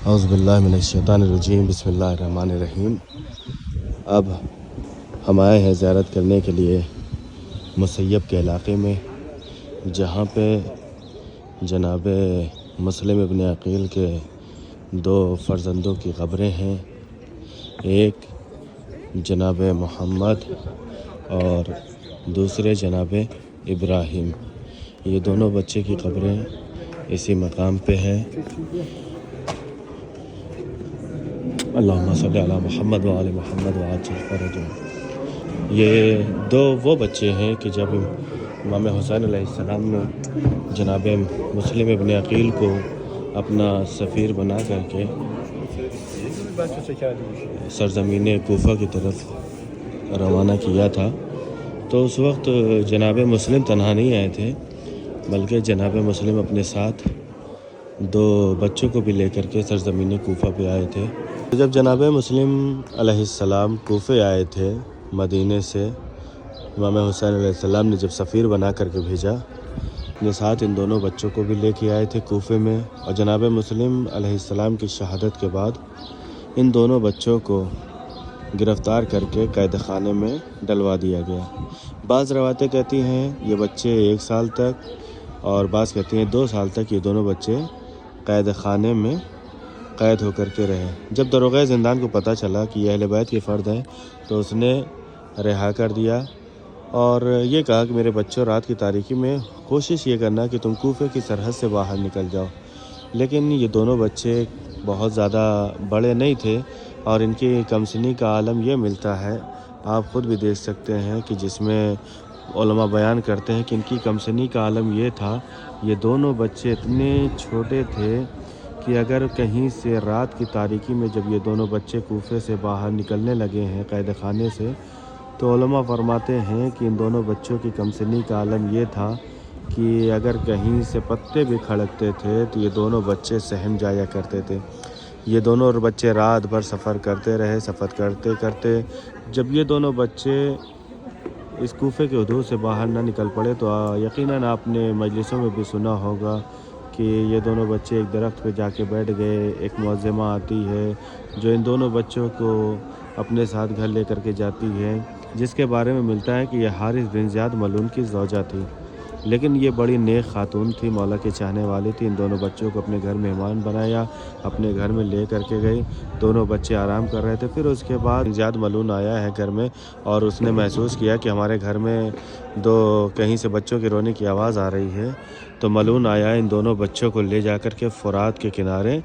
اعوذ باللہ من الشیطان الرجیم بسم اللہ الرحمن الرحیم۔ اب ہم آئے ہیں زیارت کرنے کے لیے مسیب کے علاقے میں، جہاں پہ جناب مسلم ابن عقیل کے دو فرزندوں کی قبریں ہیں، ایک جناب محمد اور دوسرے جناب ابراہیم۔ یہ دونوں بچے کی قبریں اسی مقام پہ ہیں۔ اللہم صلی علی محمد وآل محمد وعجل فرجہم۔ یہ دو وہ بچے ہیں کہ جب امام حسین علیہ السلام نے جناب مسلم ابن عقیل کو اپنا سفیر بنا کر کے سرزمین کوفہ کی طرف روانہ کیا تھا، تو اس وقت جناب مسلم تنہا نہیں آئے تھے، بلکہ جناب مسلم اپنے ساتھ دو بچوں کو بھی لے کر کے سرزمین کوفہ پہ آئے تھے۔ جب جناب مسلم علیہ السلام کوفے آئے تھے مدینے سے، امام حسین علیہ السلام نے جب سفیر بنا کر کے بھیجا، اپنے ساتھ ان دونوں بچوں کو بھی لے کے آئے تھے کوفے میں، اور جناب مسلم علیہ السلام کی شہادت کے بعد ان دونوں بچوں کو گرفتار کر کے قید خانے میں ڈلوا دیا گیا۔ بعض روایتیں کہتی ہیں یہ بچے 1 سال تک، اور بعض کہتی ہیں 2 سال تک یہ دونوں بچے قید خانے میں قید ہو کر کے رہے۔ جب داروغہ زندان کو پتہ چلا کہ یہ اہل بیت کے فرد ہیں، تو اس نے رہا کر دیا اور یہ کہا کہ میرے بچوں، رات کی تاریکی میں کوشش یہ کرنا کہ تم کوفے کی سرحد سے باہر نکل جاؤ۔ لیکن یہ دونوں بچے بہت زیادہ بڑے نہیں تھے، اور ان کی کمسنی کا عالم یہ ملتا ہے، آپ خود بھی دیکھ سکتے ہیں کہ جس میں علماء بیان کرتے ہیں کہ ان کی کمسنی کا عالم یہ تھا، یہ دونوں بچے اتنے چھوٹے تھے کہ اگر کہیں سے رات کی تاریکی میں جب یہ دونوں بچے کوفے سے باہر نکلنے لگے ہیں قید خانے سے، تو علماء فرماتے ہیں کہ ان دونوں بچوں کی کمسنی کا عالم یہ تھا کہ اگر کہیں سے پتے بھی کھڑکتے تھے تو یہ دونوں بچے سہم جایا کرتے تھے۔ یہ دونوں بچے رات بھر سفر کرتے رہے، سفر کرتے کرتے جب یہ دونوں بچے اس کوفے کے حدود سے باہر نہ نکل پڑے، تو یقیناً آپ نے مجلسوں میں بھی سنا ہوگا کہ یہ دونوں بچے ایک درخت پہ جا کے بیٹھ گئے، ایک معزمہ آتی ہے جو ان دونوں بچوں کو اپنے ساتھ گھر لے کر کے جاتی ہے، جس کے بارے میں ملتا ہے کہ یہ حارث بن زیاد ملعون کی زوجہ تھی، لیکن یہ بڑی نیک خاتون تھی، مولا کے چاہنے والی تھی۔ ان دونوں بچوں کو اپنے گھر مہمان بنایا، اپنے گھر میں لے کر کے گئی، دونوں بچے آرام کر رہے تھے۔ پھر اس کے بعد زیاد ملعون آیا ہے گھر میں، اور اس نے محسوس کیا کہ ہمارے گھر میں کہیں سے بچوں کی رونے کی آواز آ رہی ہے، تو ملعون آیا ان دونوں بچوں کو لے جا کر کے فرات کے کنارے